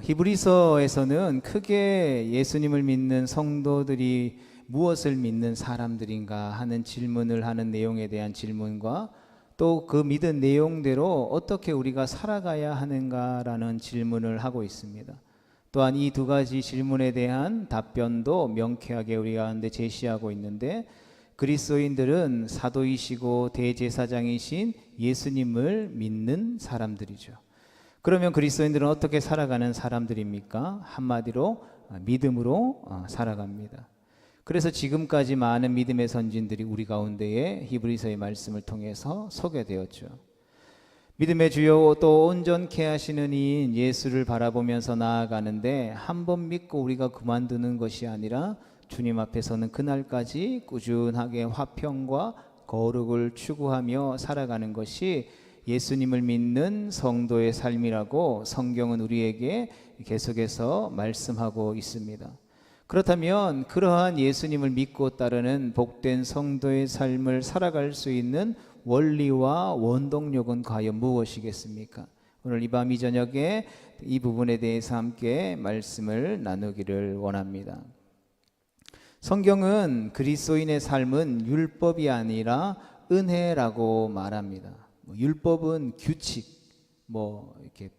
히브리서에서는 크게 예수님을 믿는 성도들이 무엇을 믿는 사람들인가 하는 질문을 하는 내용에 대한 질문과 또 그 믿은 내용대로 어떻게 우리가 살아가야 하는가라는 질문을 하고 있습니다. 또한 이 두 가지 질문에 대한 답변도 명쾌하게 우리 가운데 제시하고 있는데, 그리스도인들은 사도이시고 대제사장이신 예수님을 믿는 사람들이죠. 그러면 그리스도인들은 어떻게 살아가는 사람들입니까? 한마디로 믿음으로 살아갑니다. 그래서 지금까지 많은 믿음의 선진들이 우리 가운데에 히브리서의 말씀을 통해서 소개되었죠. 믿음의 주요 또 온전케 하시는 이인 예수를 바라보면서 나아가는데, 한 번 믿고 우리가 그만두는 것이 아니라 주님 앞에 서는 그날까지 꾸준하게 화평과 거룩을 추구하며 살아가는 것이 예수님을 믿는 성도의 삶이라고 성경은 우리에게 계속해서 말씀하고 있습니다. 그렇다면 그러한 예수님을 믿고 따르는 복된 성도의 삶을 살아갈 수 있는 원리와 원동력은 과연 무엇이겠습니까? 오늘 이 밤 이 저녁에 이 부분에 대해서 함께 말씀을 나누기를 원합니다. 성경은 그리스도인의 삶은 율법이 아니라 은혜라고 말합니다. 율법은 규칙, 이렇게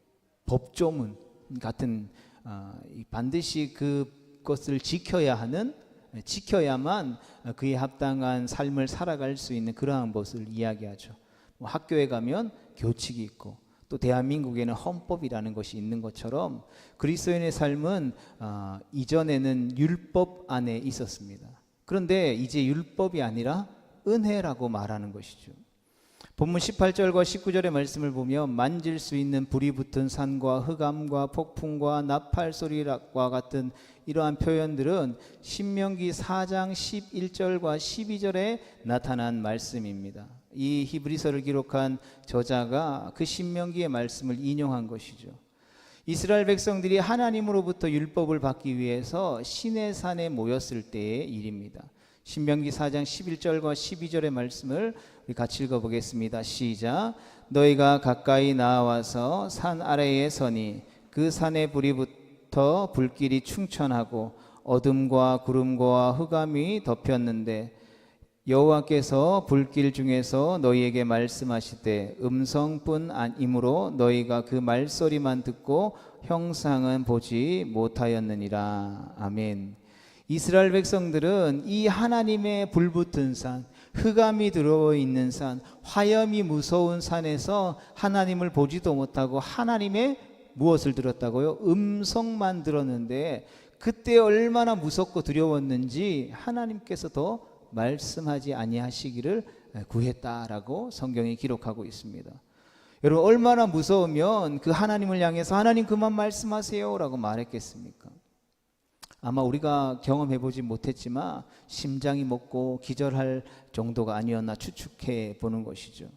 법조문 같은 반드시 그것을 지켜야만 그에 합당한 삶을 살아갈 수 있는 그러한 것을 이야기하죠. 학교에 가면 교칙이 있고 또 대한민국에는 헌법이라는 것이 있는 것처럼 그리스도인의 삶은 이전에는 율법 안에 있었습니다. 그런데 이제 율법이 아니라 은혜라고 말하는 것이죠. 본문 18절과 19절의 말씀을 보면 만질 수 있는 불이 붙은 산과 흑암과 폭풍과 나팔 소리와 같은 이러한 표현들은 신명기 4장 11절과 12절에 나타난 말씀입니다. 이 히브리서를 기록한 저자가 그 신명기의 말씀을 인용한 것이죠. 이스라엘 백성들이 하나님으로부터 율법을 받기 위해서 시내산에 모였을 때의 일입니다. 신명기 4장 11절과 12절의 말씀을 우리 같이 읽어보겠습니다. 시작. 너희가 가까이 나와서 산 아래에 서니 그 산에 불이 붙어 불길이 충천하고 어둠과 구름과 흑암이 덮였는데 여호와께서 불길 중에서 너희에게 말씀하시되 음성뿐 아니므로 너희가 그 말소리만 듣고 형상은 보지 못하였느니라. 아멘. 이스라엘 백성들은 이 하나님의 불붙은 산, 흑암이 들어있는 산, 화염이 무서운 산에서 하나님을 보지도 못하고 하나님의 무엇을 들었다고요? 음성만 들었는데 그때 얼마나 무섭고 두려웠는지 하나님께서 더 말씀하지 아니하시기를 구했다라고 성경이 기록하고 있습니다. 여러분, 얼마나 무서우면 그 하나님을 향해서 하나님 그만 말씀하세요 라고 말했겠습니까? 아마 우리가 경험해보지 못했지만 심장이 멎고 기절할 정도가 아니었나 추측해 보는 것이죠.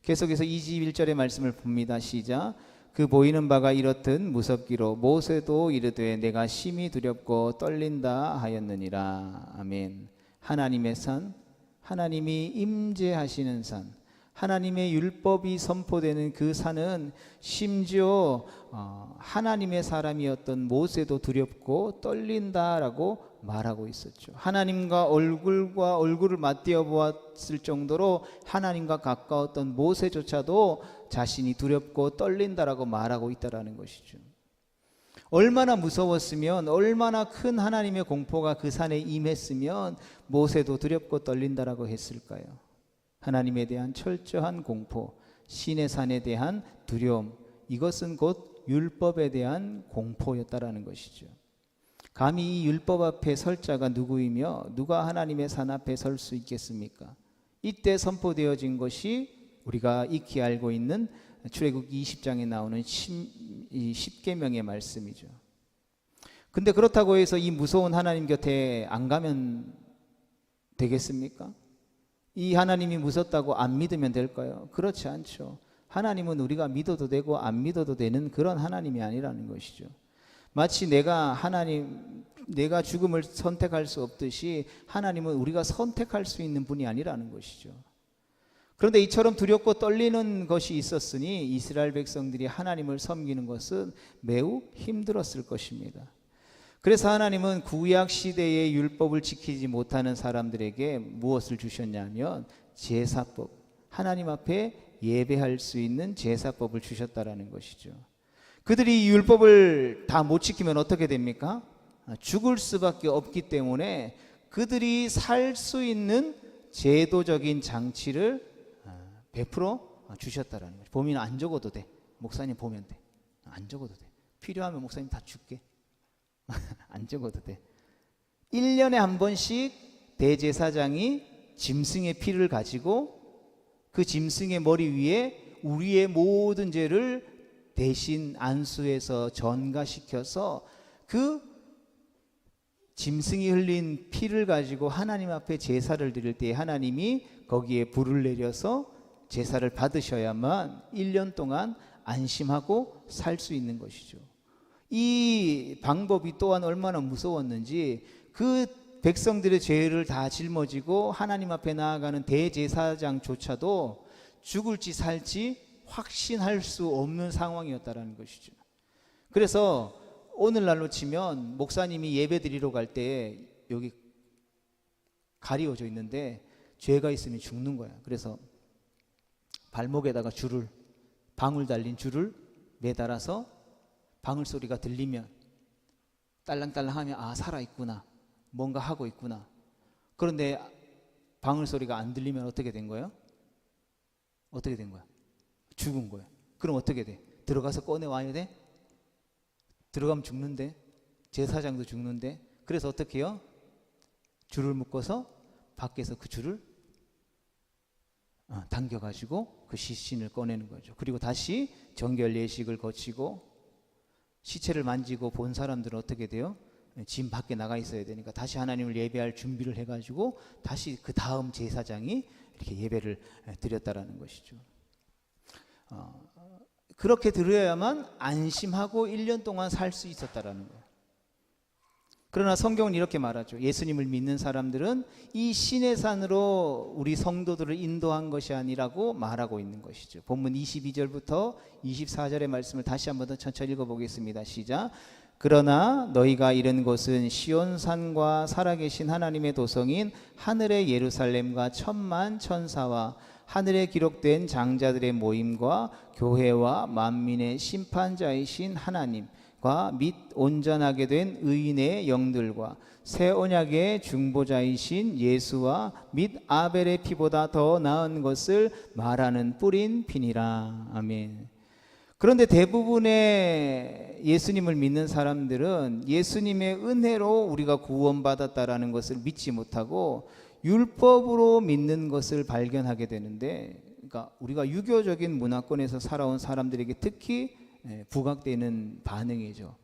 계속해서 21절의 말씀을 봅니다. 시작. 그 보이는 바가 이렇듯 무섭기로 모세도 이르되 내가 심히 두렵고 떨린다 하였느니라. 아멘. 하나님의 산, 하나님이 임재하시는 산, 하나님의 율법이 선포되는 그 산은 심지어 하나님의 사람이었던 모세도 두렵고 떨린다라고 말하고 있었죠. 하나님과 얼굴을 맞대어 보았을 정도로 하나님과 가까웠던 모세조차도 자신이 두렵고 떨린다라고 말하고 있다라는 것이죠. 얼마나 무서웠으면, 얼마나 큰 하나님의 공포가 그 산에 임했으면 모세도 두렵고 떨린다라고 했을까요? 하나님에 대한 철저한 공포, 신의 산에 대한 두려움, 이것은 곧 율법에 대한 공포였다라는 것이죠. 감히 이 율법 앞에 설 자가 누구이며 누가 하나님의 산 앞에 설 수 있겠습니까? 이때 선포되어진 것이 우리가 익히 알고 있는 출애굽기 20장에 나오는 10계명의 말씀이죠. 근데 그렇다고 해서 이 무서운 하나님 곁에 안 가면 되겠습니까? 이 하나님이 무섭다고 안 믿으면 될까요? 그렇지 않죠. 하나님은 우리가 믿어도 되고 안 믿어도 되는 그런 하나님이 아니라는 것이죠. 마치 내가 죽음을 선택할 수 없듯이 하나님은 우리가 선택할 수 있는 분이 아니라는 것이죠. 그런데 이처럼 두렵고 떨리는 것이 있었으니 이스라엘 백성들이 하나님을 섬기는 것은 매우 힘들었을 것입니다. 그래서 하나님은 구약 시대의 율법을 지키지 못하는 사람들에게 무엇을 주셨냐면 제사법, 하나님 앞에 예배할 수 있는 제사법을 주셨다라는 것이죠. 그들이 이 율법을 다 못 지키면 어떻게 됩니까? 죽을 수밖에 없기 때문에 그들이 살 수 있는 제도적인 장치를 베풀어 주셨다라는 거죠. 보면 안 적어도 돼. 목사님 보면 돼. 안 적어도 돼. 필요하면 목사님 다 줄게. 안 적어도 돼. 1년에 한 번씩 대제사장이 짐승의 피를 가지고 그 짐승의 머리 위에 우리의 모든 죄를 대신 안수해서 전가시켜서 그 짐승이 흘린 피를 가지고 하나님 앞에 제사를 드릴 때 하나님이 거기에 불을 내려서 제사를 받으셔야만 1년 동안 안심하고 살 수 있는 것이죠. 이 방법이 또한 얼마나 무서웠는지 그 백성들의 죄를 다 짊어지고 하나님 앞에 나아가는 대제사장조차도 죽을지 살지 확신할 수 없는 상황이었다는 것이죠. 그래서 오늘날로 치면 목사님이 예배 드리러 갈 때 여기 가리워져 있는데 죄가 있으면 죽는 거야. 그래서 발목에다가 줄을, 방울 달린 줄을 매달아서 방울 소리가 들리면 딸랑딸랑 하면 아 살아있구나, 뭔가 하고 있구나. 그런데 방울 소리가 안 들리면 어떻게 된 거예요? 어떻게 된 거야? 죽은 거야. 그럼 어떻게 돼? 들어가서 꺼내와야 돼? 들어가면 죽는데, 제사장도 죽는데. 그래서 어떻게 해요? 줄을 묶어서 밖에서 그 줄을 당겨가지고 그 시신을 꺼내는 거죠. 그리고 다시 정결 예식을 거치고 시체를 만지고 본 사람들은 어떻게 돼요? 짐 밖에 나가 있어야 되니까 다시 하나님을 예배할 준비를 해가지고 다시 그 다음 제사장이 이렇게 예배를 드렸다라는 것이죠. 그렇게 드려야만 안심하고 1년 동안 살 수 있었다라는 거예요. 그러나 성경은 이렇게 말하죠. 예수님을 믿는 사람들은 이 신의 산으로 우리 성도들을 인도한 것이 아니라고 말하고 있는 것이죠. 본문 22절부터 24절의 말씀을 다시 한번 더 천천히 읽어보겠습니다. 시작. 그러나 너희가 이른 곳은 시온산과 살아계신 하나님의 도성인 하늘의 예루살렘과 천만 천사와 하늘에 기록된 장자들의 모임과 교회와 만민의 심판자이신 하나님과 및 온전하게 된 의인의 영들과 새 언약의 중보자이신 예수와 및 아벨의 피보다 더 나은 것을 말하는 뿌린 피니라. 아멘. 그런데 대부분의 예수님을 믿는 사람들은 예수님의 은혜로 우리가 구원받았다라는 것을 믿지 못하고 율법으로 믿는 것을 발견하게 되는데, 그러니까 우리가 유교적인 문화권에서 살아온 사람들에게 특히 부각되는 반응이죠.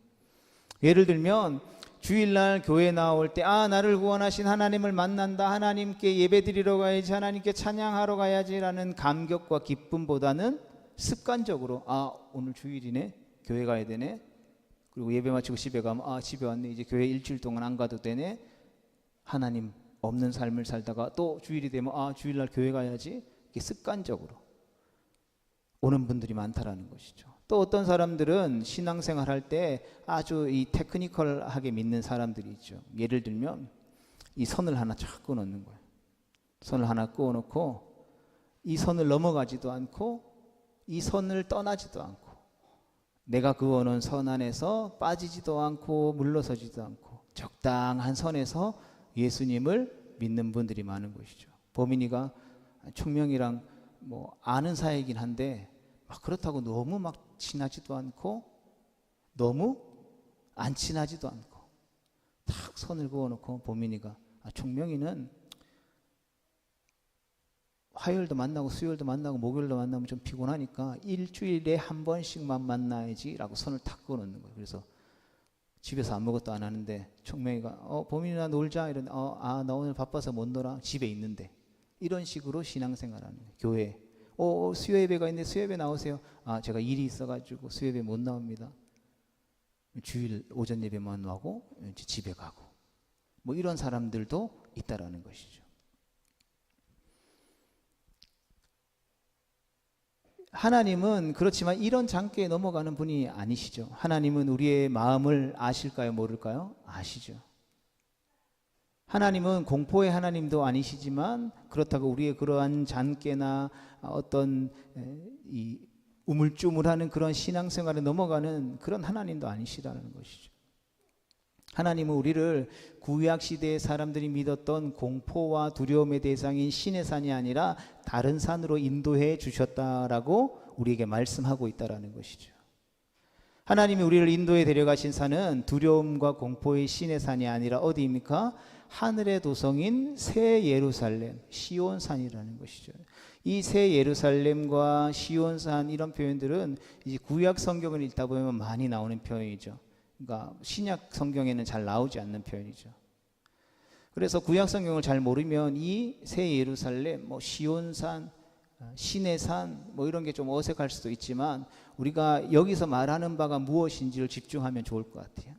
예를 들면 주일날 교회 나올 때 나를 구원하신 하나님을 만난다, 하나님께 예배드리러 가야지, 하나님께 찬양하러 가야지라는 감격과 기쁨보다는 습관적으로 오늘 주일이네, 교회 가야 되네, 그리고 예배 마치고 집에 가면 집에 왔네, 이제 교회 일주일 동안 안 가도 되네, 하나님 없는 삶을 살다가 또 주일이 되면 주일날 교회 가야지, 이게 습관적으로 오는 분들이 많다라는 것이죠. 또 어떤 사람들은 신앙생활 할 때 아주 이 테크니컬하게 믿는 사람들이 있죠. 예를 들면 이 선을 하나 쫙 끊어놓는 거예요. 선을 하나 끊어놓고 이 선을 넘어가지도 않고 이 선을 떠나지도 않고 내가 그어놓은 선 안에서 빠지지도 않고 물러서지도 않고 적당한 선에서 예수님을 믿는 분들이 많은 것이죠. 보민이가 총명이랑 아는 사이이긴 한데 그렇다고 너무 막 친하지도 않고 너무 안 친하지도 않고 탁 선을 그어놓고 보민이가 총명이는 화요일도 만나고 수요일도 만나고 목요일도 만나면 좀 피곤하니까 일주일에 한 번씩만 만나야지 라고 선을 탁 그어놓는 거예요. 그래서 집에서 아무것도 안 하는데 총명이가 보민이나 놀자 이러는데 나 오늘 바빠서 못 놀아, 집에 있는데, 이런 식으로 신앙생활하는 거예요. 교회 수요 예배가 있는데 수요 예배 나오세요. 제가 일이 있어가지고 수요 예배 못 나옵니다. 주일 오전 예배만 하고 이제 집에 가고 이런 사람들도 있다라는 것이죠. 하나님은 그렇지만 이런 장기에 넘어가는 분이 아니시죠. 하나님은 우리의 마음을 아실까요? 모를까요? 아시죠. 하나님은 공포의 하나님도 아니시지만 그렇다고 우리의 그러한 잔꾀나 어떤 이 우물쭈물하는 그런 신앙생활에 넘어가는 그런 하나님도 아니시라는 것이죠. 하나님은 우리를 구약 시대의 사람들이 믿었던 공포와 두려움의 대상인 신의 산이 아니라 다른 산으로 인도해 주셨다라고 우리에게 말씀하고 있다라는 것이죠. 하나님이 우리를 인도에 데려가신 산은 두려움과 공포의 신의 산이 아니라 어디입니까? 하늘의 도성인 새 예루살렘, 시온산이라는 것이죠. 이 새 예루살렘과 시온산 이런 표현들은 이제 구약 성경을 읽다 보면 많이 나오는 표현이죠. 그러니까 신약 성경에는 잘 나오지 않는 표현이죠. 그래서 구약 성경을 잘 모르면 이 새 예루살렘, 시온산, 신의 산 이런 게 좀 어색할 수도 있지만 우리가 여기서 말하는 바가 무엇인지를 집중하면 좋을 것 같아요.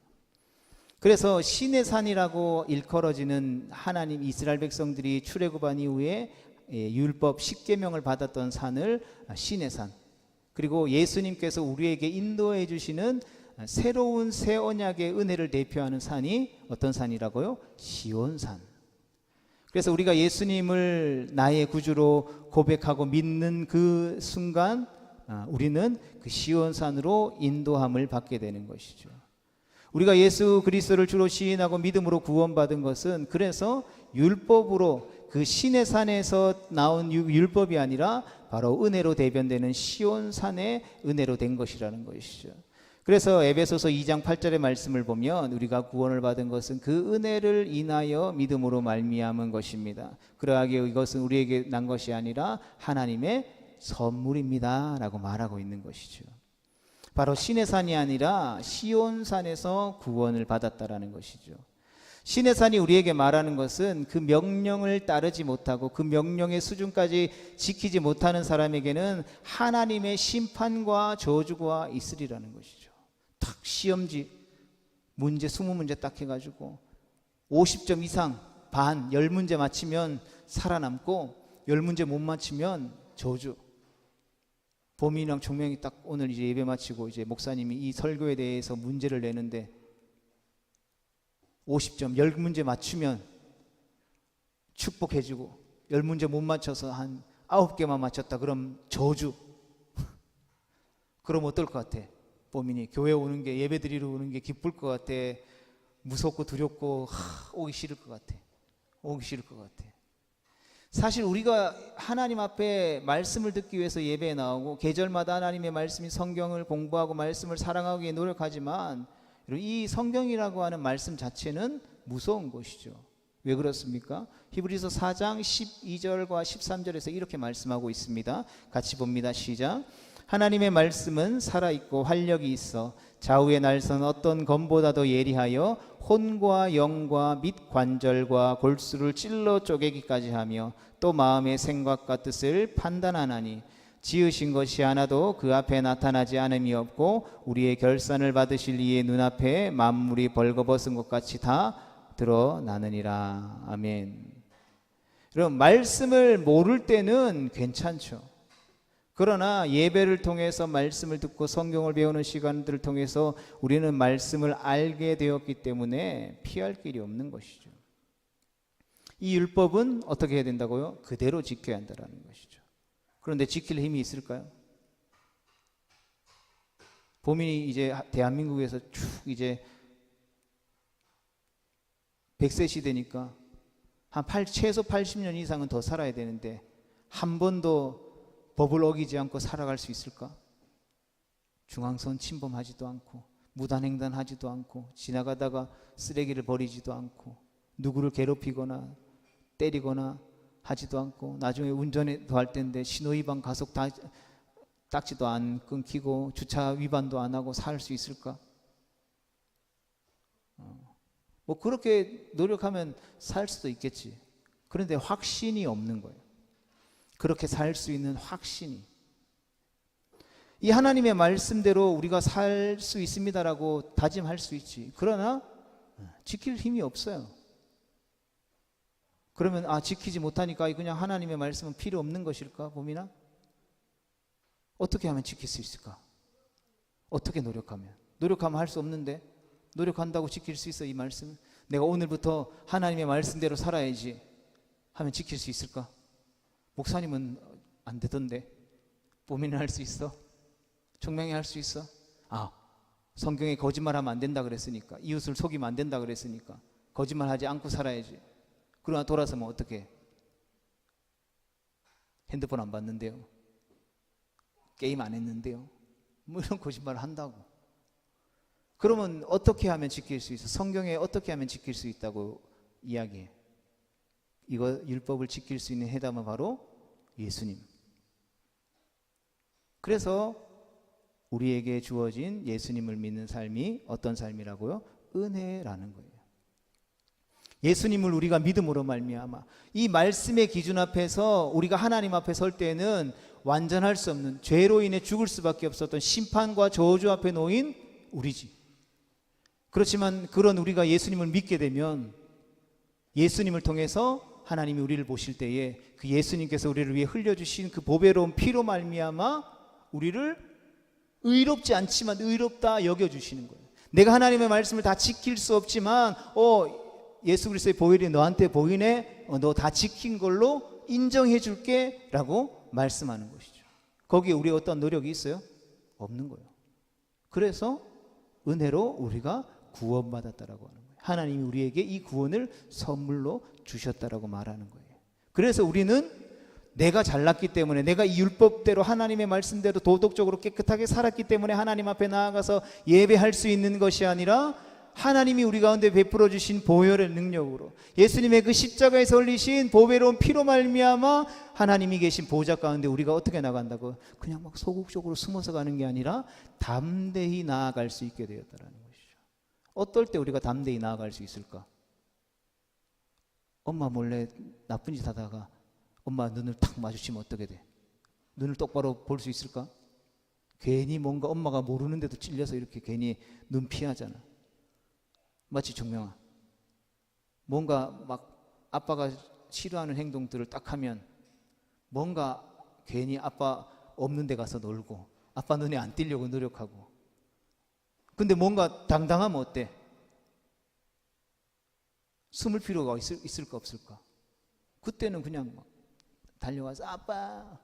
그래서 신의 산이라고 일컬어지는 하나님 이스라엘 백성들이 출애굽한 이후에 율법 10계명을 받았던 산을 신의 산, 그리고 예수님께서 우리에게 인도해 주시는 새로운 새 언약의 은혜를 대표하는 산이 어떤 산이라고요? 시온산. 그래서 우리가 예수님을 나의 구주로 고백하고 믿는 그 순간 우리는 그 시온산으로 인도함을 받게 되는 것이죠. 우리가 예수 그리스도를 주로 시인하고 믿음으로 구원받은 것은 그래서 율법으로 그 신의 산에서 나온 율법이 아니라 바로 은혜로 대변되는 시온산의 은혜로 된 것이라는 것이죠. 그래서 에베소서 2장 8절의 말씀을 보면 우리가 구원을 받은 것은 그 은혜를 인하여 믿음으로 말미암은 것입니다. 그러하기에 이것은 우리에게 난 것이 아니라 하나님의 선물입니다 라고 말하고 있는 것이죠. 바로 신의 산이 아니라 시온산에서 구원을 받았다라는 것이죠. 신의 산이 우리에게 말하는 것은 그 명령을 따르지 못하고 그 명령의 수준까지 지키지 못하는 사람에게는 하나님의 심판과 저주가 있으리라는 것이죠. 탁 시험지 문제 20문제 딱 해가지고 50점 이상 반 10문제 맞히면 살아남고 10문제 못 맞히면 저주. 봄이랑 종명이 딱 오늘 이제 예배 마치고 이제 목사님이 이 설교에 대해서 문제를 내는데 50점 10문제 맞추면 축복해주고 10문제 못 맞춰서 한 9개만 맞췄다 그럼 저주. 그럼 어떨 것 같아? 봄이니 교회 오는 게 예배 드리러 오는 게 기쁠 것 같아? 무섭고 두렵고 오기 싫을 것 같아? 오기 싫을 것 같아. 사실 우리가 하나님 앞에 말씀을 듣기 위해서 예배에 나오고 계절마다 하나님의 말씀인 성경을 공부하고 말씀을 사랑하기 위해 노력하지만 이 성경이라고 하는 말씀 자체는 무서운 것이죠. 왜 그렇습니까? 히브리서 4장 12절과 13절에서 이렇게 말씀하고 있습니다. 같이 봅니다. 시작. 하나님의 말씀은 살아있고 활력이 있어 좌우의 날선 어떤 검보다도 예리하여 혼과 영과 및 관절과 골수를 찔러 쪼개기까지 하며 또 마음의 생각과 뜻을 판단하나니 지으신 것이 하나도 그 앞에 나타나지 않음이 없고 우리의 결산을 받으실 이의 눈앞에 만물이 벌거벗은 것 같이 다 드러나느니라. 아멘. 그럼 말씀을 모를 때는 괜찮죠. 그러나 예배를 통해서 말씀을 듣고 성경을 배우는 시간들을 통해서 우리는 말씀을 알게 되었기 때문에 피할 길이 없는 것이죠. 이 율법은 어떻게 해야 된다고요? 그대로 지켜야 한다는 것이죠. 그런데 지킬 힘이 있을까요? 봄이 이제 대한민국에서 쭉 이제 100세 시대니까 최소 80년 이상은 더 살아야 되는데 한 번도 법을 어기지 않고 살아갈 수 있을까? 중앙선 침범하지도 않고 무단횡단하지도 않고 지나가다가 쓰레기를 버리지도 않고 누구를 괴롭히거나 때리거나 하지도 않고 나중에 운전도 할 텐데 신호위반 가속 딱지도 안 끊기고 주차 위반도 안 하고 살 수 있을까? 그렇게 노력하면 살 수도 있겠지. 그런데 확신이 없는 거예요. 그렇게 살 수 있는 확신이. 이 하나님의 말씀대로 우리가 살 수 있습니다라고 다짐할 수 있지. 그러나 지킬 힘이 없어요. 그러면 지키지 못하니까 그냥 하나님의 말씀은 필요 없는 것일까? 봄이나? 어떻게 하면 지킬 수 있을까? 어떻게 노력하면? 노력하면 할 수 없는데 노력한다고 지킬 수 있어? 이 말씀 내가 오늘부터 하나님의 말씀대로 살아야지 하면 지킬 수 있을까? 목사님은 안 되던데. 뽀미는 할 수 있어? 청명이 할 수 있어? 성경에 거짓말하면 안 된다 그랬으니까, 이웃을 속이면 안 된다 그랬으니까 거짓말하지 않고 살아야지. 그러나 돌아서면 어떻게? 핸드폰 안 봤는데요, 게임 안 했는데요, 뭐 이런 거짓말을 한다고. 그러면 어떻게 하면 지킬 수 있어? 성경에 어떻게 하면 지킬 수 있다고 이야기해? 이거 율법을 지킬 수 있는 해답은 바로 예수님. 그래서 우리에게 주어진 예수님을 믿는 삶이 어떤 삶이라고요? 은혜라는 거예요. 예수님을 우리가 믿음으로 말미암아 이 말씀의 기준 앞에서 우리가 하나님 앞에 설 때는 완전할 수 없는, 죄로 인해 죽을 수밖에 없었던 심판과 저주 앞에 놓인 우리지. 그렇지만 그런 우리가 예수님을 믿게 되면 예수님을 통해서 하나님이 우리를 보실 때에 그 예수님께서 우리를 위해 흘려주신 그 보배로운 피로 말미암아 우리를 의롭지 않지만 의롭다 여겨주시는 거예요. 내가 하나님의 말씀을 다 지킬 수 없지만 예수 그리스도의 보혈이 너한테 보이네, 너 다 지킨 걸로 인정해 줄게 라고 말씀하는 것이죠. 거기에 우리의 어떤 노력이 있어요? 없는 거예요. 그래서 은혜로 우리가 구원받았다라고 하는 거예요. 하나님이 우리에게 이 구원을 선물로 주셨다라고 말하는 거예요. 그래서 우리는 내가 잘났기 때문에, 내가 이 율법대로 하나님의 말씀대로 도덕적으로 깨끗하게 살았기 때문에 하나님 앞에 나아가서 예배할 수 있는 것이 아니라 하나님이 우리 가운데 베풀어 주신 보혈의 능력으로, 예수님의 그 십자가에서 흘리신 보배로운 피로 말미암아 하나님이 계신 보좌 가운데 우리가 어떻게 나간다고? 그냥 막 소극적으로 숨어서 가는 게 아니라 담대히 나아갈 수 있게 되었다라는 것이죠. 어떨 때 우리가 담대히 나아갈 수 있을까? 엄마 몰래 나쁜 짓 하다가 엄마 눈을 탁 마주치면 어떻게 돼? 눈을 똑바로 볼 수 있을까? 괜히 뭔가 엄마가 모르는데도 찔려서 이렇게 괜히 눈 피하잖아. 맞지, 정명아? 뭔가 막 아빠가 싫어하는 행동들을 딱 하면 뭔가 괜히 아빠 없는 데 가서 놀고 아빠 눈에 안 띄려고 노력하고. 근데 뭔가 당당하면 어때? 숨을 필요가 있을까 없을까? 그때는 그냥 막 달려가서 아빠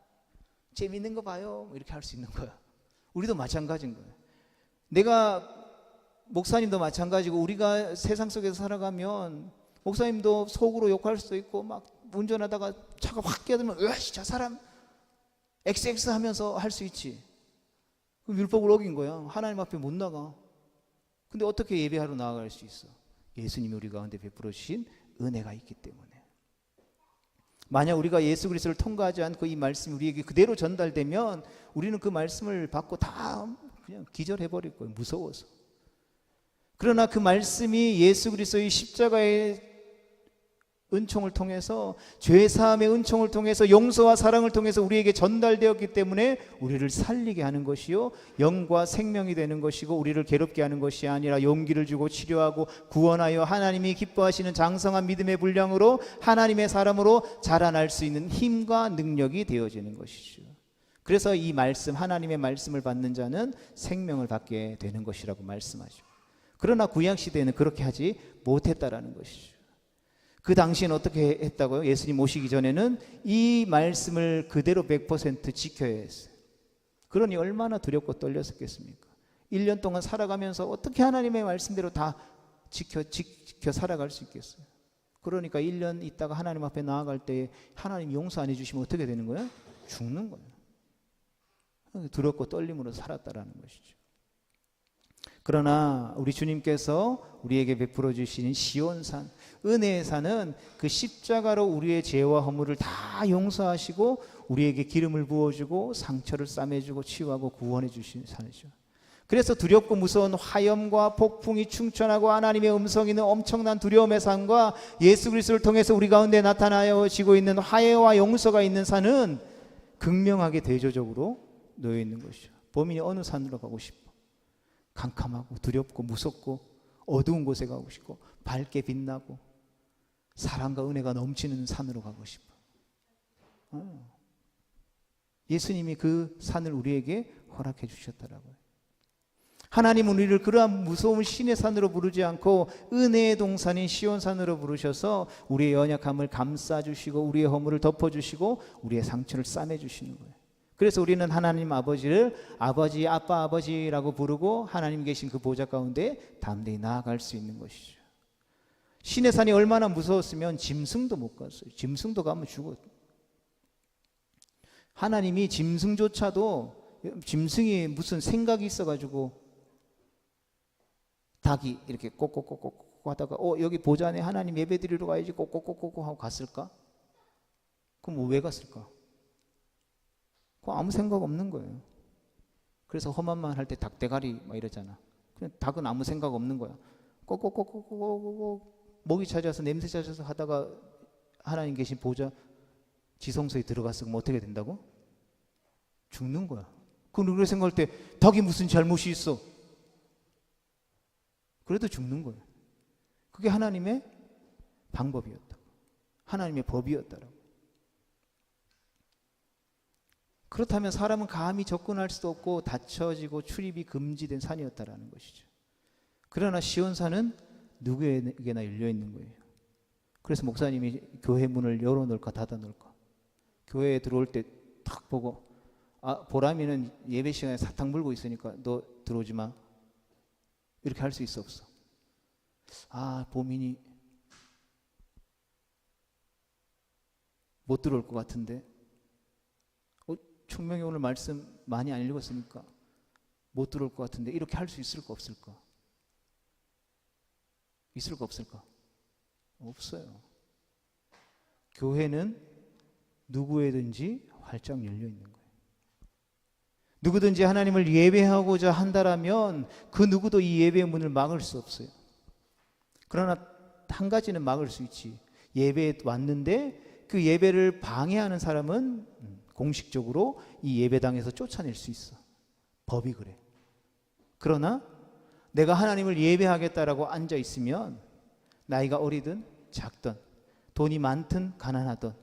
재밌는 거 봐요 이렇게 할 수 있는 거야. 우리도 마찬가지인 거야. 내가 목사님도 마찬가지고, 우리가 세상 속에서 살아가면 목사님도 속으로 욕할 수도 있고, 막 운전하다가 차가 확 끼어들면 으아씨 저 사람 XX 하면서 할 수 있지. 그 율법을 어긴 거야. 하나님 앞에 못 나가. 근데 어떻게 예배하러 나아갈 수 있어? 예수님이 우리 가운데 베풀어 주신 은혜가 있기 때문에. 만약 우리가 예수 그리스도를 통과하지 않고 이 말씀이 우리에게 그대로 전달되면 우리는 그 말씀을 받고 다 그냥 기절해버릴 거예요. 무서워서. 그러나 그 말씀이 예수 그리스도의 십자가의 은총을 통해서, 죄사함의 은총을 통해서, 용서와 사랑을 통해서 우리에게 전달되었기 때문에 우리를 살리게 하는 것이요, 영과 생명이 되는 것이고, 우리를 괴롭게 하는 것이 아니라 용기를 주고 치료하고 구원하여 하나님이 기뻐하시는 장성한 믿음의 분량으로 하나님의 사람으로 자라날 수 있는 힘과 능력이 되어지는 것이죠. 그래서 이 말씀, 하나님의 말씀을 받는 자는 생명을 받게 되는 것이라고 말씀하죠. 그러나 구약시대에는 그렇게 하지 못했다라는 것이죠. 그 당시에는 어떻게 했다고요? 예수님 오시기 전에는 이 말씀을 그대로 100% 지켜야 했어요. 그러니 얼마나 두렵고 떨렸었겠습니까? 1년 동안 살아가면서 어떻게 하나님의 말씀대로 다 지켜 살아갈 수 있겠어요? 그러니까 1년 있다가 하나님 앞에 나아갈 때 하나님 용서 안 해주시면 어떻게 되는 거예요? 죽는 거예요. 두렵고 떨림으로 살았다라는 것이죠. 그러나 우리 주님께서 우리에게 베풀어 주시는 시온산, 은혜의 산은 그 십자가로 우리의 죄와 허물을 다 용서하시고 우리에게 기름을 부어주고 상처를 싸매주고 치유하고 구원해 주시는 산이죠. 그래서 두렵고 무서운 화염과 폭풍이 충천하고 하나님의 음성이 있는 엄청난 두려움의 산과 예수 그리스도를 통해서 우리 가운데 나타나지고 있는 화해와 용서가 있는 산은 극명하게 대조적으로 놓여 있는 것이죠. 범인이 어느 산으로 가고 싶어? 캄캄하고 두렵고 무섭고 어두운 곳에 가고 싶고, 밝게 빛나고 사랑과 은혜가 넘치는 산으로 가고 싶어. 예수님이 그 산을 우리에게 허락해 주셨더라고요. 하나님은 우리를 그러한 무서운 신의 산으로 부르지 않고 은혜의 동산인 시온산으로 부르셔서 우리의 연약함을 감싸주시고 우리의 허물을 덮어주시고 우리의 상처를 싸매주시는 거예요. 그래서 우리는 하나님 아버지를 아버지, 아빠, 아버지라고 부르고 하나님 계신 그 보좌 가운데 담대히 나아갈 수 있는 것이죠. 신의 산이 얼마나 무서웠으면 짐승도 못 갔어요. 짐승도 가면 죽어요. 하나님이 짐승조차도, 짐승이 무슨 생각이 있어가지고 닭이 이렇게 꼭꼭꼭꼭 하다가 여기 보좌네 하나님 예배 드리러 가야지 꼭꼭꼭꼭 하고 갔을까? 그럼 왜 갔을까? 그거 아무 생각 없는 거예요. 그래서 험한 말 할 때 닭대가리 막 이러잖아. 그냥 닭은 아무 생각 없는 거야. 꼭꼭꼭꼭꼭 목이 찾아서 냄새 찾아서 하다가 하나님 계신 보좌 지성소에 들어갔으면 어떻게 된다고? 죽는 거야. 그런 생각할 때 닭이 무슨 잘못이 있어? 그래도 죽는 거예요. 그게 하나님의 방법이었다. 하나님의 법이었다라고. 그렇다면 사람은 감히 접근할 수도 없고 닫혀지고 출입이 금지된 산이었다라는 것이죠. 그러나 시온산은 누구에게나 열려 있는 거예요. 그래서 목사님이 교회 문을 열어놓을까 닫아놓을까. 교회에 들어올 때 탁 보고 보람이는 예배 시간에 사탕 물고 있으니까 너 들어오지 마. 이렇게 할 수 있어 없어? 보민이 못 들어올 것 같은데 충명이 오늘 말씀 많이 안 읽었으니까 못 들어올 것 같은데 이렇게 할 수 있을까 없을까? 있을까 없을까? 없어요. 교회는 누구에든지 활짝 열려 있는 거예요. 누구든지 하나님을 예배하고자 한다라면 그 누구도 이 예배의 문을 막을 수 없어요. 그러나 한 가지는 막을 수 있지. 예배에 왔는데 그 예배를 방해하는 사람은 공식적으로 이 예배당에서 쫓아낼 수 있어. 법이 그래. 그러나 내가 하나님을 예배하겠다라고 앉아 있으면 나이가 어리든 작든 돈이 많든 가난하든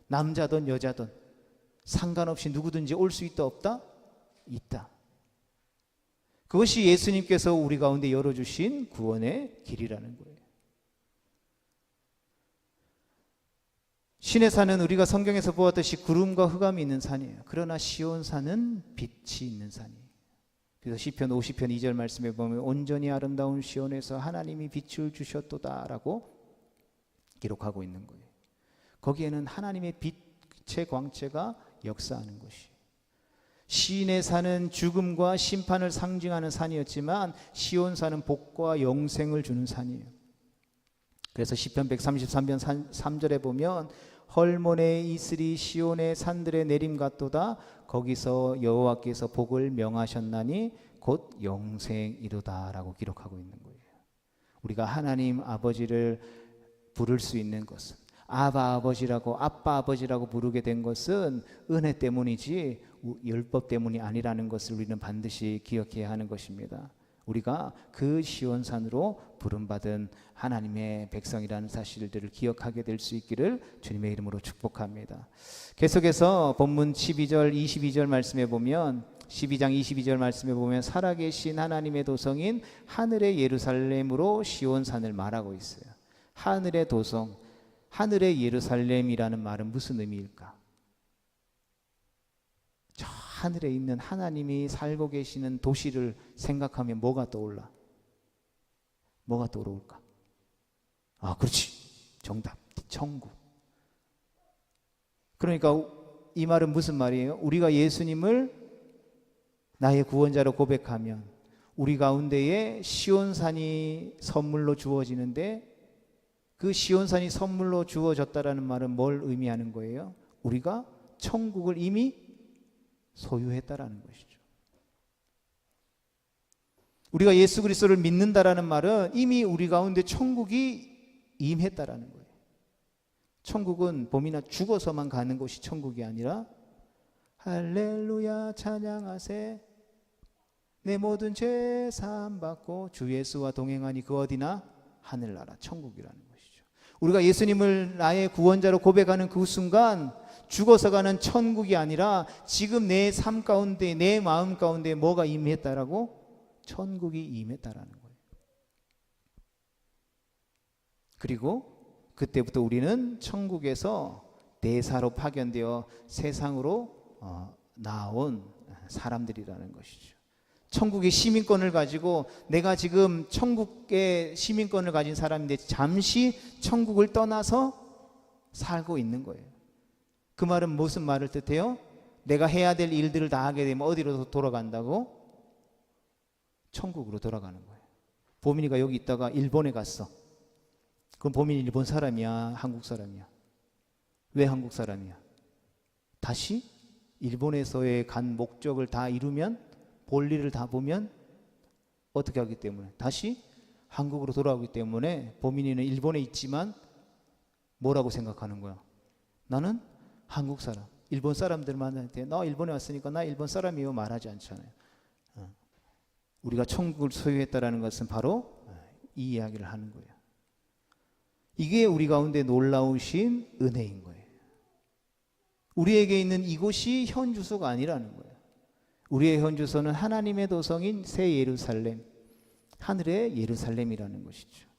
남자든 여자든 상관없이 누구든지 올 수 있다 없다? 있다. 그것이 예수님께서 우리 가운데 열어주신 구원의 길이라는 거예요. 신의 산은 우리가 성경에서 보았듯이 구름과 흑암이 있는 산이에요. 그러나 시온산은 빛이 있는 산이에요. 그래서 시편 50편 2절 말씀에 보면 온전히 아름다운 시온에서 하나님이 빛을 주셨도다라고 기록하고 있는 거예요. 거기에는 하나님의 빛의 광채가 역사하는 것이에요. 신의 산은 죽음과 심판을 상징하는 산이었지만 시온산은 복과 영생을 주는 산이에요. 그래서 시편 133편 3절에 보면 헐몬의 이슬이 시온의 산들의 내림 같도다. 거기서 여호와께서 복을 명하셨나니 곧 영생이로다라고 기록하고 있는 거예요. 우리가 하나님 아버지를 부를 수 있는 것은 아바 아버지라고 아빠 아버지라고 부르게 된 것은 은혜 때문이지 율법 때문이 아니라는 것을 우리는 반드시 기억해야 하는 것입니다. 우리가 그 시온산으로 부름받은 하나님의 백성이라는 사실들을 기억하게 될 수 있기를 주님의 이름으로 축복합니다. 계속해서 본문 12절 22절 말씀에 보면 12장 22절 말씀에 보면 살아계신 하나님의 도성인 하늘의 예루살렘으로 시온산을 말하고 있어요. 하늘의 도성, 하늘의 예루살렘이라는 말은 무슨 의미일까? 저 하늘에 있는 하나님이 살고 계시는 도시를 생각하면 뭐가 떠올라? 뭐가 떠오를까? 그렇지. 정답. 천국. 그러니까 이 말은 무슨 말이에요? 우리가 예수님을 나의 구원자로 고백하면 우리 가운데에 시온산이 선물로 주어지는데 그 시온산이 선물로 주어졌다라는 말은 뭘 의미하는 거예요? 우리가 천국을 이미 소유했다라는 것이죠. 우리가 예수 그리스도를 믿는다라는 말은 이미 우리 가운데 천국이 임했다라는 거예요. 천국은 봄이나 죽어서만 가는 곳이 천국이 아니라 할렐루야 찬양하세 내 모든 죄 사함 받고 주 예수와 동행하니 그 어디나 하늘나라 천국이라는 것이죠. 우리가 예수님을 나의 구원자로 고백하는 그 순간 죽어서 가는 천국이 아니라 지금 내 삶 가운데, 내 마음 가운데 뭐가 임했다라고? 천국이 임했다라는 거예요. 그리고 그때부터 우리는 천국에서 대사로 파견되어 세상으로 나온 사람들이라는 것이죠. 천국의 시민권을 가지고 내가 지금 천국의 시민권을 가진 사람인데 잠시 천국을 떠나서 살고 있는 거예요. 그 말은 무슨 말을 뜻해요? 내가 해야 될 일들을 다 하게 되면 어디로 돌아간다고? 천국으로 돌아가는 거예요. 보민이가 여기 있다가 일본에 갔어. 그럼 보민이 일본 사람이야? 한국 사람이야? 왜 한국 사람이야? 다시 일본에서의 간 목적을 다 이루면, 볼일을 다 보면 어떻게 하기 때문에 다시 한국으로 돌아오기 때문에 보민이는 일본에 있지만 뭐라고 생각하는 거야? 나는 한국 사람. 일본 사람들 만날 때 나 일본에 왔으니까 나 일본 사람이에요 말하지 않잖아요. 우리가 천국을 소유했다라는 것은 바로 이 이야기를 하는 거예요. 이게 우리 가운데 놀라우신 은혜인 거예요. 우리에게 있는 이곳이 현 주소가 아니라는 거예요. 우리의 현 주소는 하나님의 도성인 새 예루살렘, 하늘의 예루살렘이라는 것이죠.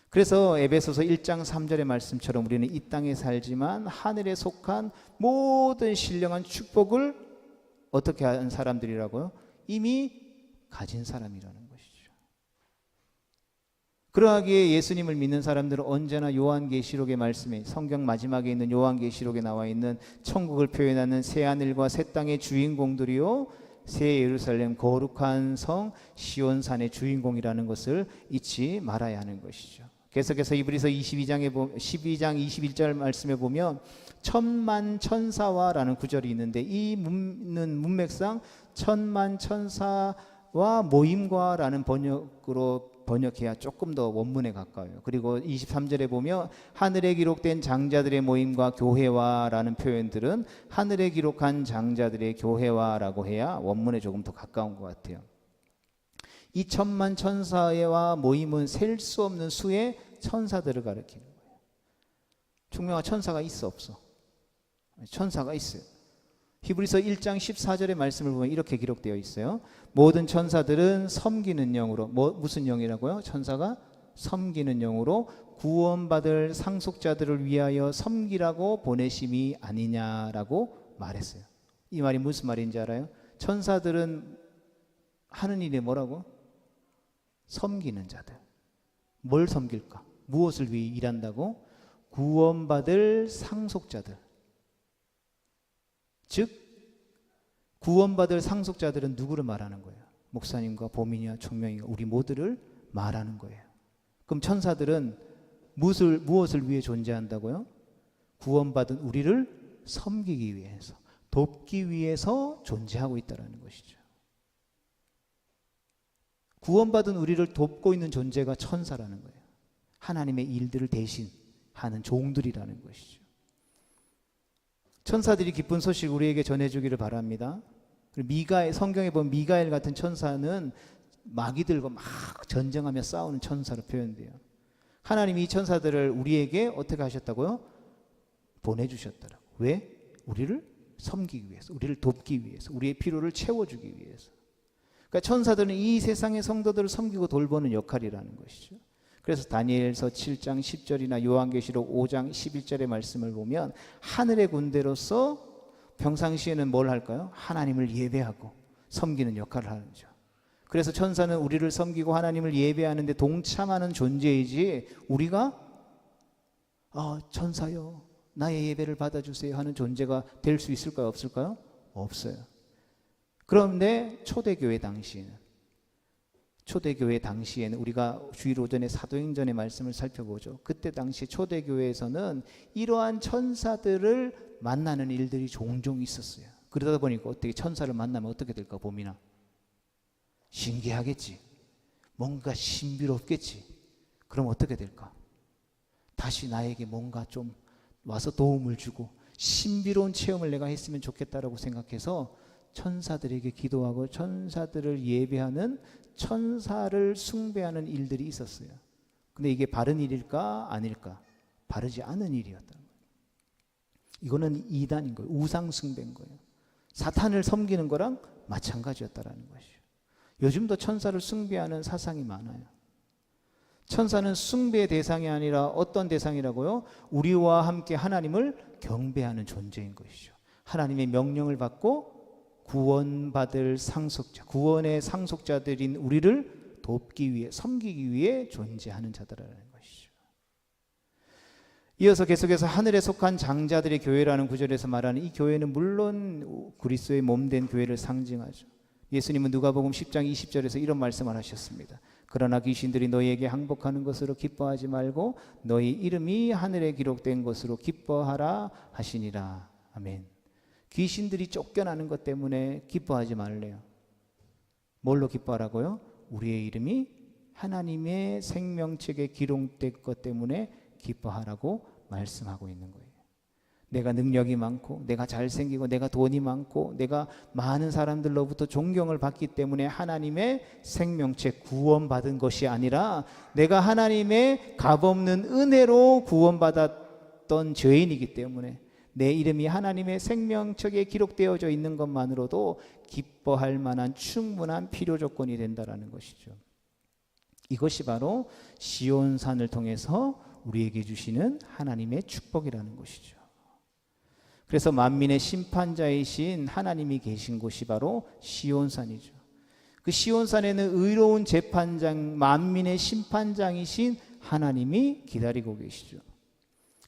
그래서 에베소서 1장 3절의 말씀처럼 우리는 이 땅에 살지만 하늘에 속한 모든 신령한 축복을 어떻게 한 사람들이라고요? 이미 가진 사람이라는 것이죠. 그러하기에 예수님을 믿는 사람들은 언제나 요한계시록의 말씀에, 성경 마지막에 있는 요한계시록에 나와 있는 천국을 표현하는 새하늘과 새 땅의 주인공들이요, 새 예루살렘 거룩한 성 시온산의 주인공이라는 것을 잊지 말아야 하는 것이죠. 계속해서 이브리서 12장 21절 말씀에 보면 천만 천사와라는 구절이 있는데 이 문맥상 천만 천사와 모임과라는 번역으로 번역해야 조금 더 원문에 가까워요. 그리고 23절에 보면 하늘에 기록된 장자들의 모임과 교회와라는 표현들은 하늘에 기록한 장자들의 교회와라고 해야 원문에 조금 더 가까운 것 같아요. 이 천만 천사와 모임은 셀 수 없는 수의 천사들을 가리키는 거예요. 총명한 천사가 있어 없어? 천사가 있어요. 히브리서 1장 14절의 말씀을 보면 이렇게 기록되어 있어요. 모든 천사들은 섬기는 영으로, 무슨 영이라고요? 천사가 섬기는 영으로 구원받을 상속자들을 위하여 섬기라고 보내심이 아니냐라고 말했어요. 이 말이 무슨 말인지 알아요? 천사들은 하는 일이 뭐라고? 섬기는 자들. 뭘 섬길까? 무엇을 위해 일한다고? 구원받을 상속자들. 즉 구원받을 상속자들은 누구를 말하는 거예요? 목사님과 보민이와 총명이가 우리 모두를 말하는 거예요. 그럼 천사들은 무엇을 위해 존재한다고요? 구원받은 우리를 섬기기 위해서, 돕기 위해서 존재하고 있다는 것이죠. 구원받은 우리를 돕고 있는 존재가 천사라는 거예요. 하나님의 일들을 대신 하는 종들이라는 것이죠. 천사들이 기쁜 소식 우리에게 전해주기를 바랍니다. 미가엘, 성경에 보면 미가엘 같은 천사는 마귀들과 막 전쟁하며 싸우는 천사로 표현돼요. 하나님이 이 천사들을 우리에게 어떻게 하셨다고요? 보내주셨더라고요. 왜? 우리를 섬기기 위해서, 우리를 돕기 위해서, 우리의 필요를 채워주기 위해서. 그러니까 천사들은 이 세상의 성도들을 섬기고 돌보는 역할이라는 것이죠. 그래서 다니엘서 7장 10절이나 요한계시록 5장 11절의 말씀을 보면 하늘의 군대로서 평상시에는 뭘 할까요? 하나님을 예배하고 섬기는 역할을 하죠. 그래서 천사는 우리를 섬기고 하나님을 예배하는데 동참하는 존재이지 우리가 천사요 나의 예배를 받아주세요 하는 존재가 될 수 있을까요? 없을까요? 없어요. 그런데 초대교회 당시에는 우리가 주일 오전에 사도행전의 말씀을 살펴보죠. 그때 당시 초대교회에서는 이러한 천사들을 만나는 일들이 종종 있었어요. 그러다 보니까 어떻게 천사를 만나면 어떻게 될까 봄이나 신기하겠지. 뭔가 신비롭겠지. 그럼 어떻게 될까? 다시 나에게 뭔가 좀 와서 도움을 주고 신비로운 체험을 내가 했으면 좋겠다라고 생각해서 천사들에게 기도하고 천사들을 예배하는 천사를 숭배하는 일들이 있었어요. 근데 이게 바른 일일까 아닐까? 바르지 않은 일이었다는 거예요. 이거는 이단인 거예요. 우상 숭배인 거예요. 사탄을 섬기는 거랑 마찬가지였다라는 것이죠. 요즘도 천사를 숭배하는 사상이 많아요. 천사는 숭배의 대상이 아니라 어떤 대상이라고요? 우리와 함께 하나님을 경배하는 존재인 것이죠. 하나님의 명령을 받고 구원받을 상속자, 구원의 상속자들인 우리를 돕기 위해, 섬기기 위해 존재하는 자들이라는 것이죠. 이어서 계속해서 하늘에 속한 장자들의 교회라는 구절에서 말하는 이 교회는 물론 그리스도의 몸된 교회를 상징하죠. 예수님은 누가복음 10장 20절에서 이런 말씀을 하셨습니다. 그러나 귀신들이 너희에게 항복하는 것으로 기뻐하지 말고 너희 이름이 하늘에 기록된 것으로 기뻐하라 하시니라. 아멘. 귀신들이 쫓겨나는 것 때문에 기뻐하지 말래요. 뭘로 기뻐하라고요? 우리의 이름이 하나님의 생명책에 기록된 것 때문에 기뻐하라고 말씀하고 있는 거예요. 내가 능력이 많고 내가 잘생기고 내가 돈이 많고 내가 많은 사람들로부터 존경을 받기 때문에 하나님의 생명책 구원받은 것이 아니라 내가 하나님의 값없는 은혜로 구원받았던 죄인이기 때문에 내 이름이 하나님의 생명책에 기록되어져 있는 것만으로도 기뻐할 만한 충분한 필요 조건이 된다라는 것이죠. 이것이 바로 시온산을 통해서 우리에게 주시는 하나님의 축복이라는 것이죠. 그래서 만민의 심판자이신 하나님이 계신 곳이 바로 시온산이죠. 그 시온산에는 의로운 재판장, 만민의 심판장이신 하나님이 기다리고 계시죠.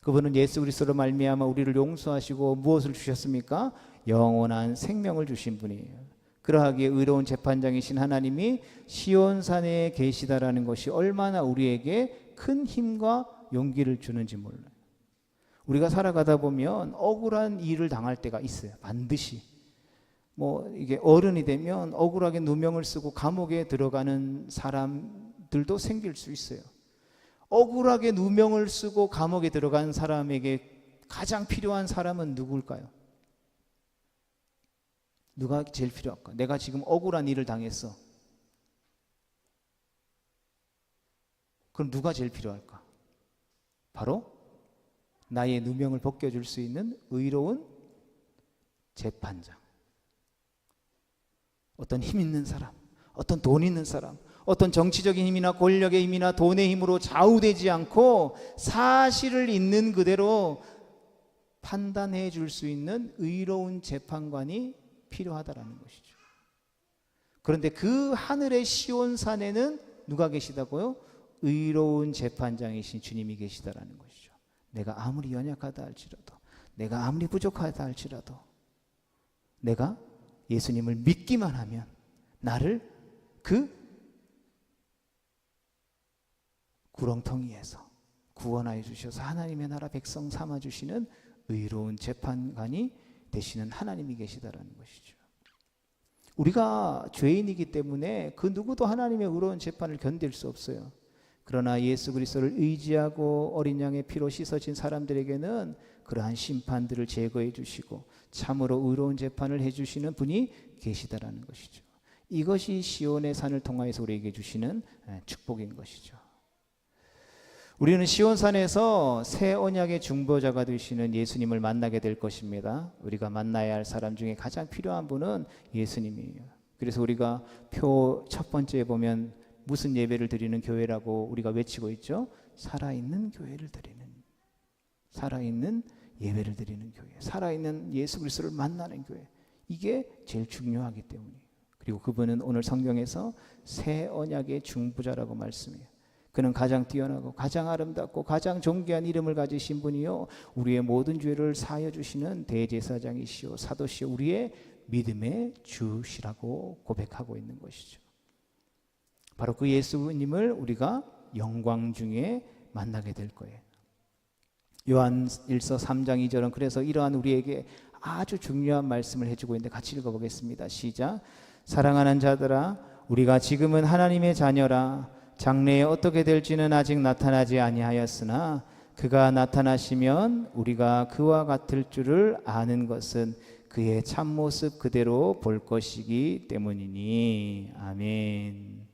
그분은 예수 그리스도로 말미암아 우리를 용서하시고 무엇을 주셨습니까? 영원한 생명을 주신 분이에요. 그러하기에 의로운 재판장이신 하나님이 시온산에 계시다라는 것이 얼마나 우리에게 큰 힘과 용기를 주는지 몰라요. 우리가 살아가다 보면 억울한 일을 당할 때가 있어요. 반드시. 이게 어른이 되면 억울하게 누명을 쓰고 감옥에 들어가는 사람들도 생길 수 있어요. 억울하게 누명을 쓰고 감옥에 들어간 사람에게 가장 필요한 사람은 누굴까요? 누가 제일 필요할까? 내가 지금 억울한 일을 당했어. 그럼 누가 제일 필요할까? 바로 나의 누명을 벗겨줄 수 있는 의로운 재판장. 어떤 힘 있는 사람, 어떤 돈 있는 사람, 어떤 정치적인 힘이나 권력의 힘이나 돈의 힘으로 좌우되지 않고 사실을 있는 그대로 판단해 줄 수 있는 의로운 재판관이 필요하다라는 것이죠. 그런데 그 하늘의 시온산에는 누가 계시다고요? 의로운 재판장이신 주님이 계시다라는 것이죠. 내가 아무리 연약하다 할지라도, 내가 아무리 부족하다 할지라도 내가 예수님을 믿기만 하면 나를 그 구렁텅이에서 구원하여 주셔서 하나님의 나라 백성 삼아주시는 의로운 재판관이 되시는 하나님이 계시다라는 것이죠. 우리가 죄인이기 때문에 그 누구도 하나님의 의로운 재판을 견딜 수 없어요. 그러나 예수 그리스도를 의지하고 어린 양의 피로 씻어진 사람들에게는 그러한 심판들을 제거해 주시고 참으로 의로운 재판을 해주시는 분이 계시다라는 것이죠. 이것이 시온의 산을 통하여서 우리에게 주시는 축복인 것이죠. 우리는 시온산에서 새 언약의 중보자가 되시는 예수님을 만나게 될 것입니다. 우리가 만나야 할 사람 중에 가장 필요한 분은 예수님이에요. 그래서 우리가 표 첫 번째에 보면 무슨 예배를 드리는 교회라고 우리가 외치고 있죠? 살아있는 교회를 드리는, 살아있는 예배를 드리는 교회, 살아있는 예수 그리스도를 만나는 교회. 이게 제일 중요하기 때문이에요. 그리고 그분은 오늘 성경에서 새 언약의 중보자라고 말씀해요. 그는 가장 뛰어나고 가장 아름답고 가장 존귀한 이름을 가지신 분이요 우리의 모든 죄를 사하여 주시는 대제사장이시오 사도시오 우리의 믿음의 주시라고 고백하고 있는 것이죠. 바로 그 예수님을 우리가 영광 중에 만나게 될 거예요. 요한 1서 3장 2절은 그래서 이러한 우리에게 아주 중요한 말씀을 해주고 있는데 같이 읽어보겠습니다. 시작. 사랑하는 자들아 우리가 지금은 하나님의 자녀라. 장래에 어떻게 될지는 아직 나타나지 아니하였으나 그가 나타나시면 우리가 그와 같을 줄을 아는 것은 그의 참모습 그대로 볼 것이기 때문이니. 아멘.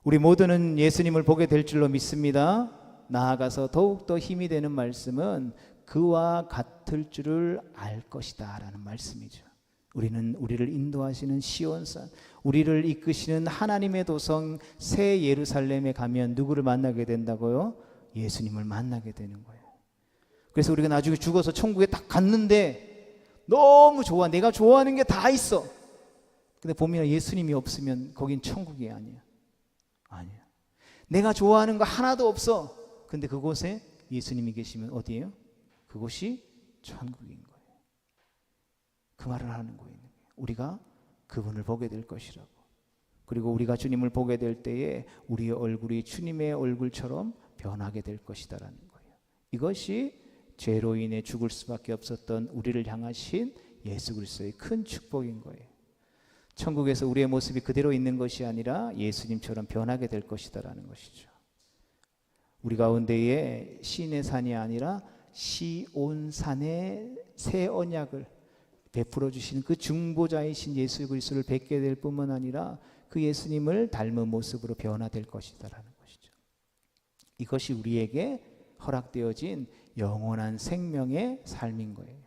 우리 모두는 예수님을 보게 될 줄로 믿습니다. 나아가서 더욱더 힘이 되는 말씀은 그와 같을 줄을 알 것이다 라는 말씀이죠. 우리는 우리를 인도하시는 시온산, 우리를 이끄시는 하나님의 도성 새 예루살렘에 가면 누구를 만나게 된다고요? 예수님을 만나게 되는 거예요. 그래서 우리가 나중에 죽어서 천국에 딱 갔는데 너무 좋아, 내가 좋아하는 게 다 있어. 근데 보면 예수님이 없으면 거긴 천국이 아니야. 내가 좋아하는 거 하나도 없어. 근데 그곳에 예수님이 계시면 어디예요? 그곳이 천국인 거예요. 그 말을 하는 거예요. 우리가 그분을 보게 될 것이라고. 그리고 우리가 주님을 보게 될 때에 우리의 얼굴이 주님의 얼굴처럼 변하게 될 것이다라는 거예요. 이것이 죄로 인해 죽을 수밖에 없었던 우리를 향하신 예수 그리스도의 큰 축복인 거예요. 천국에서 우리의 모습이 그대로 있는 것이 아니라 예수님처럼 변하게 될 것이다라는 것이죠. 우리 가운데에 시인의 산이 아니라 시온산의 새 언약을 베풀어 주시는 그 중보자이신 예수 그리스도를 뵙게 될 뿐만 아니라 그 예수님을 닮은 모습으로 변화될 것이다라는 것이죠. 이것이 우리에게 허락되어진 영원한 생명의 삶인 거예요.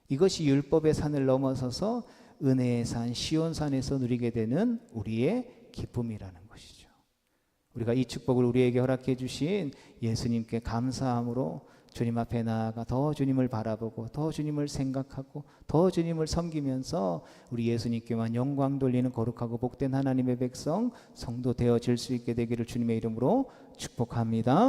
이것이 율법의 산을 넘어서서 은혜의 산 시온산에서 누리게 되는 우리의 기쁨이라는 것이죠. 우리가 이 축복을 우리에게 허락해 주신 예수님께 감사함으로 주님 앞에 나아가 더 주님을 바라보고 더 주님을 생각하고 더 주님을 섬기면서 우리 예수님께만 영광 돌리는 거룩하고 복된 하나님의 백성 성도 되어질 수 있게 되기를 주님의 이름으로 축복합니다.